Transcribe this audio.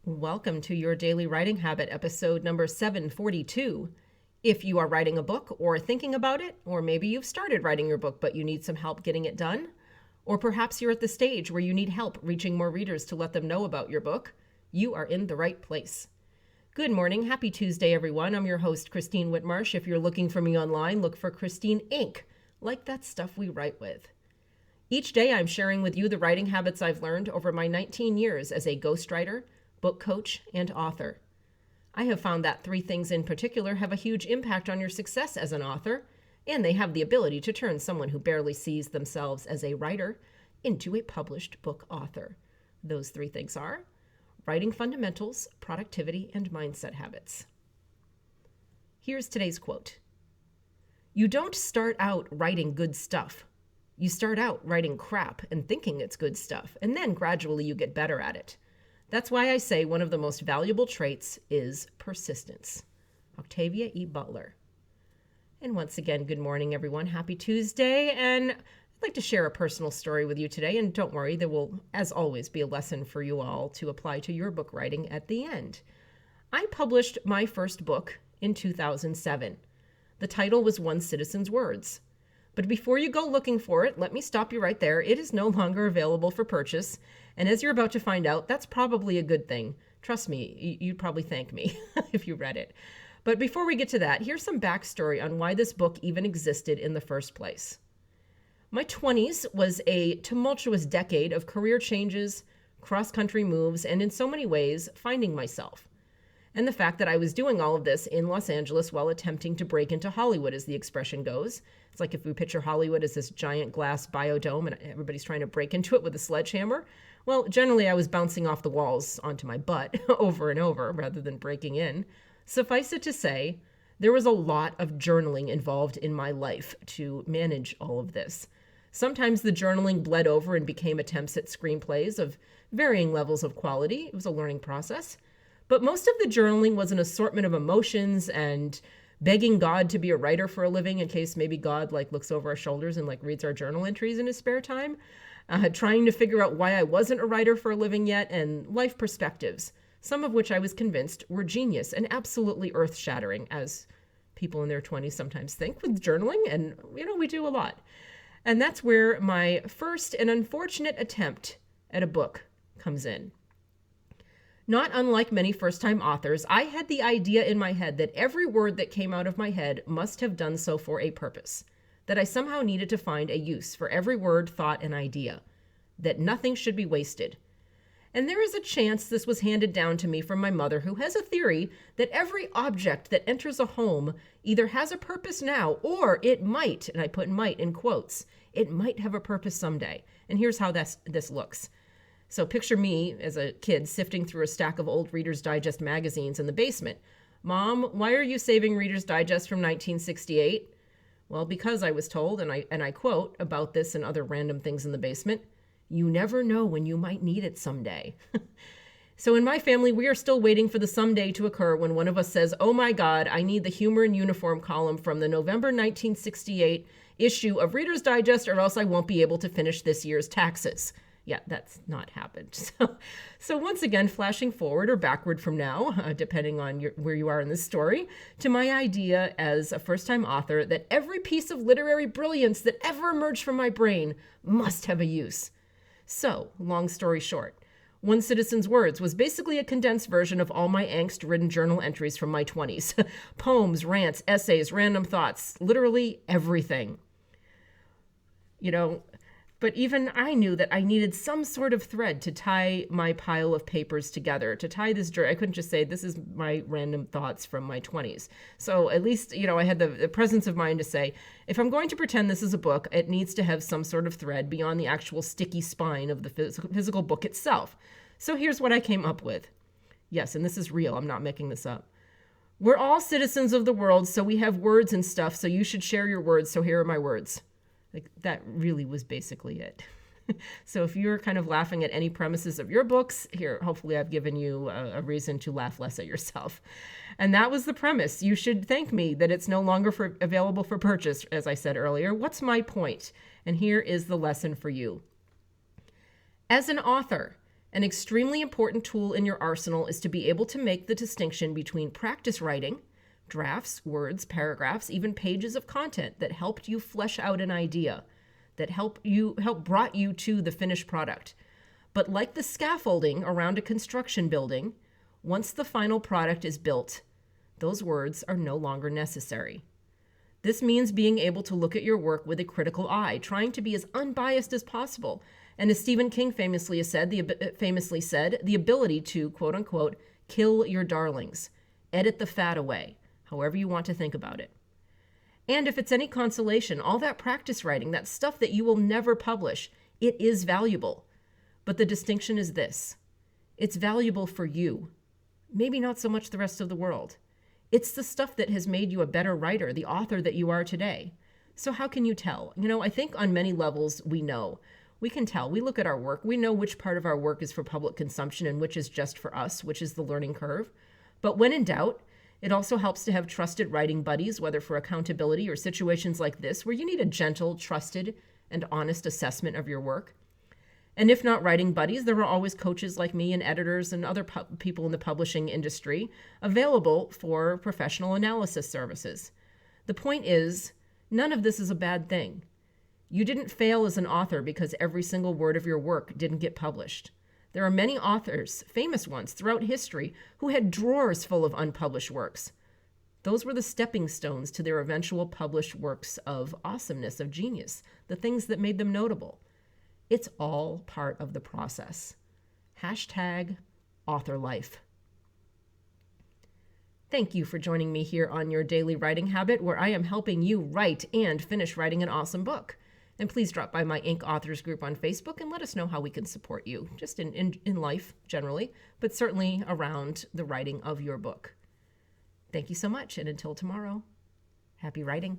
Welcome to your Daily Writing Habit, episode number 742. If you are writing a book or thinking about it, or maybe you've started writing your book but you need some help getting it done, or perhaps you're at the stage where you need help reaching more readers to let them know about your book, you are in the right place. Good morning. Happy Tuesday, everyone. I'm your host, Christine Whitmarsh. If you're looking for me online, look for Christine Inc., like that stuff we write with. Each day, I'm sharing with you the writing habits I've learned over my 19 years as a ghostwriter, book coach, and author. I have found that three things in particular have a huge impact on your success as an author, and they have the ability to turn someone who barely sees themselves as a writer into a published book author. Those three things are writing fundamentals, productivity, and mindset habits. Here's today's quote. You don't start out writing good stuff. You start out writing crap and thinking it's good stuff, and then gradually you get better at it. That's why I say one of the most valuable traits is persistence. Octavia E. Butler. And once again, good morning, everyone. Happy Tuesday. And I'd like to share a personal story with you today. And don't worry, there will, as always, be a lesson for you all to apply to your book writing at the end. I published my first book in 2007. The title was One Citizen's Words. But before you go looking for it, let me stop you right there. It is no longer available for purchase. And as you're about to find out, that's probably a good thing. Trust me, you'd probably thank me if you read it. But before we get to that, here's some backstory on why this book even existed in the first place. My 20s was a tumultuous decade of career changes, cross-country moves, and in so many ways, finding myself. And the fact that I was doing all of this in Los Angeles while attempting to break into Hollywood, as the expression goes. It's like if we picture Hollywood as this giant glass biodome and everybody's trying to break into it with a sledgehammer. Well, generally I was bouncing off the walls onto my butt over and over rather than breaking in. Suffice it to say, there was a lot of journaling involved in my life to manage all of this. Sometimes the journaling bled over and became attempts at screenplays of varying levels of quality. It was a learning process. But most of the journaling was an assortment of emotions and begging God to be a writer for a living in case maybe God looks over our shoulders and reads our journal entries in his spare time. Trying to figure out why I wasn't a writer for a living yet, and life perspectives, some of which I was convinced were genius and absolutely earth-shattering, as people in their 20s sometimes think with journaling, and we do a lot. And that's where my first and unfortunate attempt at a book comes in. Not unlike many first-time authors, I had the idea in my head that every word that came out of my head must have done so for a purpose, that I somehow needed to find a use for every word, thought, and idea, that nothing should be wasted. And there is a chance this was handed down to me from my mother, who has a theory that every object that enters a home either has a purpose now, or it might, and I put might in quotes, it might have a purpose someday. And here's how this looks. So picture me as a kid sifting through a stack of old Reader's Digest magazines in the basement. Mom, why are you saving Reader's Digest from 1968? Well, because I was told, and I quote about this and other random things in the basement, you never know when you might need it someday. So in my family, we are still waiting for the someday to occur when one of us says, oh my God, I need the humor and uniform column from the November 1968 issue of Reader's Digest, or else I won't be able to finish this year's taxes. Yeah, that's not happened. So once again, flashing forward or backward from now, depending on where you are in this story, to my idea as a first-time author that every piece of literary brilliance that ever emerged from my brain must have a use. So, long story short, One Citizen's Words was basically a condensed version of all my angst-ridden journal entries from my 20s. Poems, rants, essays, random thoughts, literally everything. But even I knew that I needed some sort of thread to tie my pile of papers together, to tie this journey. I couldn't just say, this is my random thoughts from my 20s. So at least, I had the presence of mind to say, if I'm going to pretend this is a book, it needs to have some sort of thread beyond the actual sticky spine of the physical book itself. So here's what I came up with. Yes, and this is real. I'm not making this up. We're all citizens of the world, so we have words and stuff, so you should share your words, so here are my words. That really was basically it. So if you're kind of laughing at any premises of your books, here, hopefully I've given you a reason to laugh less at yourself. And that was the premise. You should thank me that it's no longer available for purchase, as I said earlier. What's my point? And here is the lesson for you. As an author, An extremely important tool in your arsenal is to be able to make the distinction between practice writing, drafts, words, paragraphs, even pages of content that helped you flesh out an idea, that help brought you to the finished product. But like the scaffolding around a construction building, once the final product is built, those words are no longer necessary. This means being able to look at your work with a critical eye, trying to be as unbiased as possible. And as Stephen King famously said, the ability to, quote unquote, kill your darlings, edit the fat away, however you want to think about it. And if it's any consolation, all that practice writing, that stuff that you will never publish, it is valuable. But the distinction is this: it's valuable for you, maybe not so much the rest of the world. It's the stuff that has made you a better writer, the author that you are today. So how can you tell? I think on many levels we know. We can tell. We look at our work. We know which part of our work is for public consumption and which is just for us, which is the learning curve. But when in doubt, it also helps to have trusted writing buddies, whether for accountability or situations like this, where you need a gentle, trusted, and honest assessment of your work. And if not writing buddies, there are always coaches like me and editors and other people in the publishing industry available for professional analysis services. The point is, none of this is a bad thing. You didn't fail as an author because every single word of your work didn't get published. There are many authors, famous ones, throughout history who had drawers full of unpublished works. Those were the stepping stones to their eventual published works of awesomeness, of genius, the things that made them notable. It's all part of the process. #AuthorLife. Thank you for joining me here on Your Daily Writing Habit, where I am helping you write and finish writing an awesome book. And please drop by my Inc. Authors group on Facebook and let us know how we can support you, just in life generally, but certainly around the writing of your book. Thank you so much, and until tomorrow, happy writing.